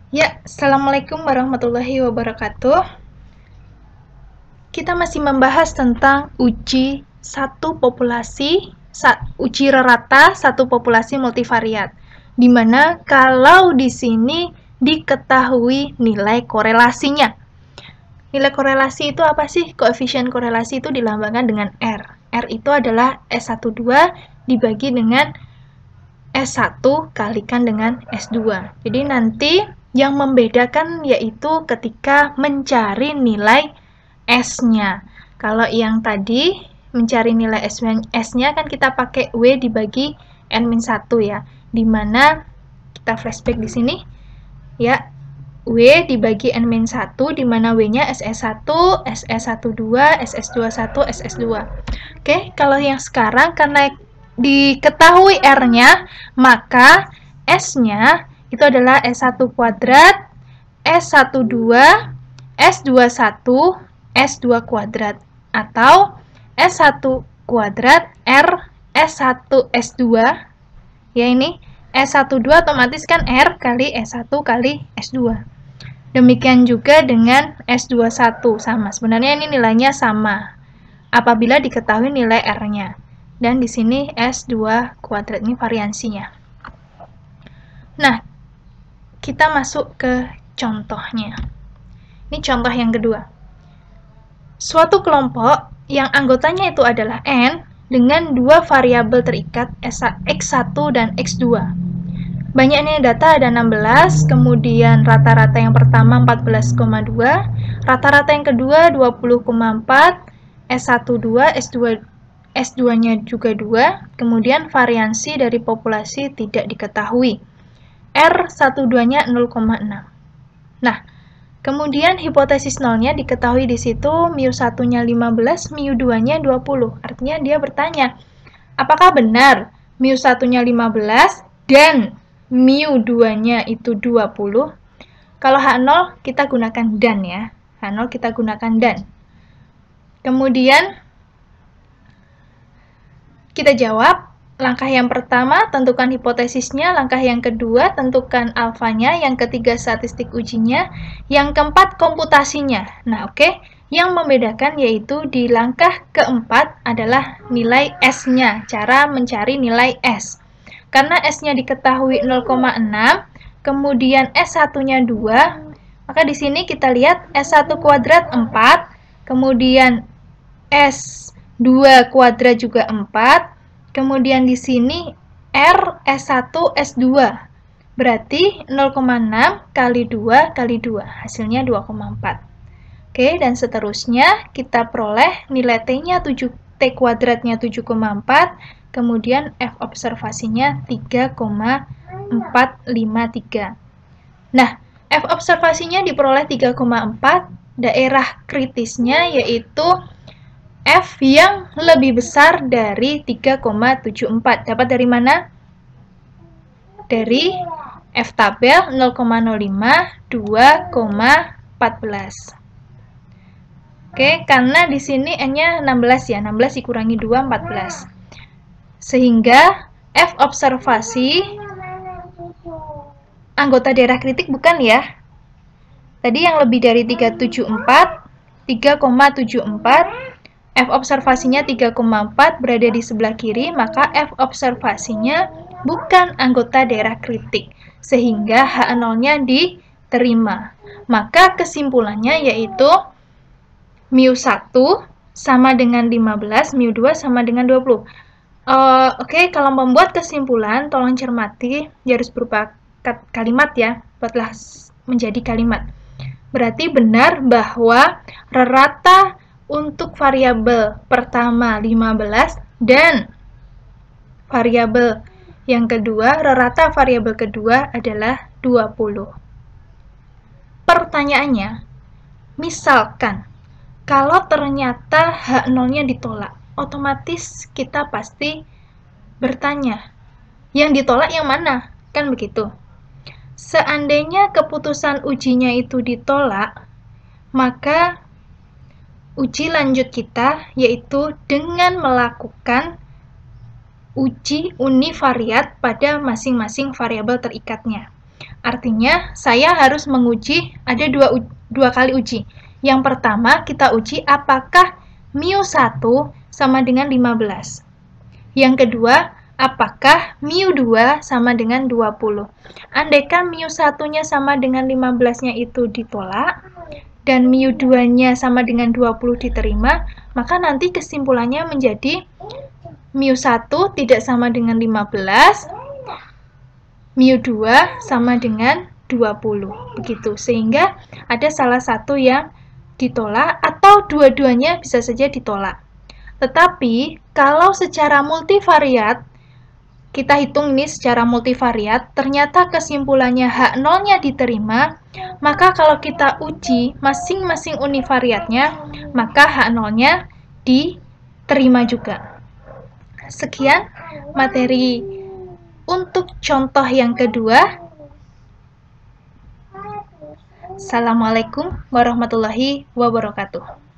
Ya, Assalamualaikum warahmatullahi wabarakatuh. Kita masih membahas tentang uji satu populasi, uji rata satu populasi multivariat. Di mana kalau di sini diketahui nilai korelasinya. Nilai korelasi itu apa sih? Koefisien korelasi itu dilambangkan dengan R. R itu adalah S12 dibagi dengan S1 kalikan dengan S2. Jadi nanti yang membedakan yaitu ketika mencari nilai S-nya. Kalau yang tadi mencari nilai S-nya kan kita pakai W dibagi N-1 ya. Dimana kita flashback di sini ya, W dibagi N-1 dimana W-nya SS1, SS12, SS21, SS2. Oke, kalau yang sekarang karena diketahui R-nya, maka S-nya itu adalah S1 kuadrat, S12, S21, S2 kuadrat, atau S1 kuadrat R, S1, S2, ya ini, S12 otomatis kan R kali S1 kali S2. Demikian juga dengan S21, sama. Sebenarnya ini nilainya sama, apabila diketahui nilai R-nya. Dan di sini S2 kuadrat ini variansinya. Nah, kita masuk ke contohnya. Ini contoh yang kedua. Suatu kelompok yang anggotanya itu adalah N dengan dua variabel terikat X1 dan X2. Banyaknya data ada 16, kemudian rata-rata yang pertama 14,2, rata-rata yang kedua 20,4, S1 2, S2-nya juga 2, kemudian variansi dari populasi tidak diketahui. R12-nya 0,6. Nah, kemudian hipotesis nolnya diketahui di situ, mu1-nya 15, mu2-nya 20. Artinya dia bertanya, apakah benar mu1-nya 15 dan mu2-nya itu 20? Kalau H0 kita gunakan dan ya. H0 kita gunakan dan. Kemudian kita jawab, langkah yang pertama tentukan hipotesisnya, langkah yang kedua tentukan alfanya, yang ketiga statistik ujinya, yang keempat komputasinya. Nah, oke. Yang membedakan yaitu di langkah keempat adalah nilai S-nya, cara mencari nilai S. Karena S-nya diketahui 0,6, kemudian S1-nya 2, maka di sini kita lihat S1 kuadrat 4, kemudian S2 kuadrat juga 4, kemudian di sini R, S1, S2. Berarti 0,6 kali 2 kali 2, hasilnya 2,4. Oke, dan seterusnya kita peroleh nilai T-nya T kuadratnya 7,4, kemudian F observasinya 3,453. Nah, F observasinya diperoleh 3,4, daerah kritisnya yaitu F yang lebih besar dari 3,74. Dapat dari mana? Dari F tabel 0,05, 2,14. Oke, karena di sini N-nya 16 ya, 16 dikurangi 2, 14. Sehingga F observasi anggota daerah kritik bukan ya. Tadi yang lebih dari 3,74, F observasinya 3,4 berada di sebelah kiri, maka F observasinya bukan anggota daerah kritik, sehingga H0-nya diterima. Maka kesimpulannya yaitu mu1 sama dengan 15, mu2 sama dengan 20. Oke, kalau membuat kesimpulan, tolong cermati, harus berupa kalimat ya, buatlah menjadi kalimat. Berarti benar bahwa rata untuk variabel pertama 15 dan variabel yang kedua, rata variabel kedua adalah 20. Pertanyaannya, misalkan kalau ternyata H0-nya ditolak, otomatis kita pasti bertanya, yang ditolak yang mana? Kan begitu. Seandainya keputusan ujinya itu ditolak, maka uji lanjut kita yaitu dengan melakukan uji univariat pada masing-masing variabel terikatnya. Artinya, saya harus menguji, ada dua kali uji. Yang pertama, kita uji apakah mu1 sama dengan 15. Yang kedua, apakah mu2 sama dengan 20. Andaikan mu1-nya sama dengan 15-nya itu ditolak, dan mu2-nya sama dengan 20 diterima, maka nanti kesimpulannya menjadi mu1 tidak sama dengan 15, mu2 sama dengan 20. Begitu, sehingga ada salah satu yang ditolak atau dua-duanya bisa saja ditolak. Tetapi, kalau secara multivariat, kita hitung ini secara multivariat, ternyata kesimpulannya H0-nya diterima, maka kalau kita uji masing-masing univariatnya, maka H0-nya diterima juga. Sekian materi untuk contoh yang kedua. Assalamualaikum warahmatullahi wabarakatuh.